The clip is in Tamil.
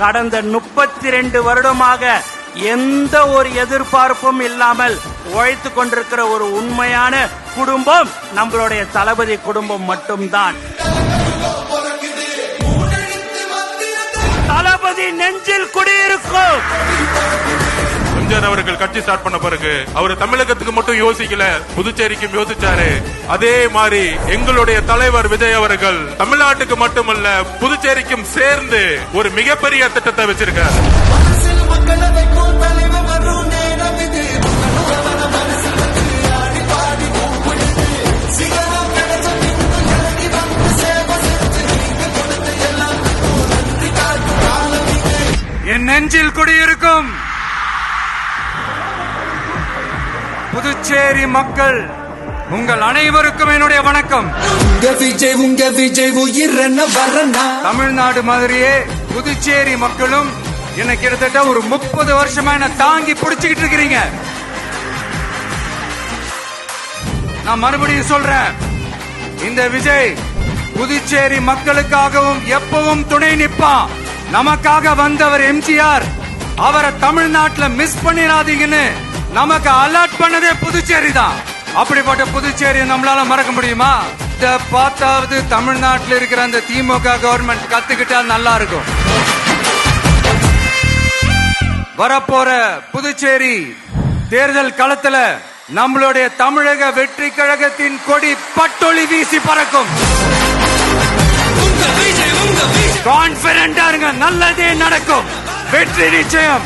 கடந்த 32 வருடமாக எந்த ஒரு எதிர்பார்ப்பும் இல்லாமல் உழைத்து கொண்டிருக்கிற ஒரு உண்மையான குடும்பம் நம்மளுடைய தளபதி குடும்பம் மட்டும்தான். தளபதி நெஞ்சில் குடியிருக்கும். அவர்கள் கட்சி ஸ்டார்ட் பண்ண பிறகு அவர் தமிழகத்துக்கு மட்டும் யோசிக்கல, புதுச்சேரிக்கும் யோசிச்சாரு. அதே மாதிரி எங்களுடைய தலைவர் விஜய் அவர்கள் தமிழ்நாட்டுக்கு மட்டுமல்ல புதுச்சேரிக்கும் சேர்ந்து ஒரு மிகப்பெரிய திட்டத்தை வச்சிருக்கார். என் நெஞ்சில் குடியிருக்கும் புதுச்சேரி மக்கள் உங்கள் அனைவருக்கும் என்னுடைய வணக்கம். உங்க விஜய் உயிர் தமிழ்நாடு மாதிரியே புதுச்சேரி மக்களும் என்ன கிட்டத்தட்ட ஒரு 30 வருஷமா என்ன தாங்கி பிடிச்சுக்கிட்டு இருக்கிறீங்க. நான் மறுபடியும் சொல்றேன், இந்த விஜய் புதுச்சேரி மக்களுக்காகவும் எப்பவும் துணை நிற்பான். நமக்காக வந்தவர் எம்ஜிஆர், அவரை தமிழ்நாட்டில் மிஸ் பண்ணிடாதீங்கன்னு நமக்கு அலர்ட் பண்ணதே புதுச்சேரி தான். அப்படிப்பட்ட புதுச்சேரி நம்மளால மறக்க முடியுமா? இத பார்த்தாவது தமிழ்நாட்டில் இருக்கிற அந்த திமுக கவர்மெண்ட் கத்துக்கிட்டா நல்லா இருக்கும். வரப்போற புதுச்சேரி தேர்தல் களத்துல நம்மளுடைய தமிழக வெற்றி கழகத்தின் கொடி பட்டொளி வீசி பறக்கும். கான்பிடண்டா இருங்க, நல்லதே நடக்கும். வெற்றி நிச்சயம்.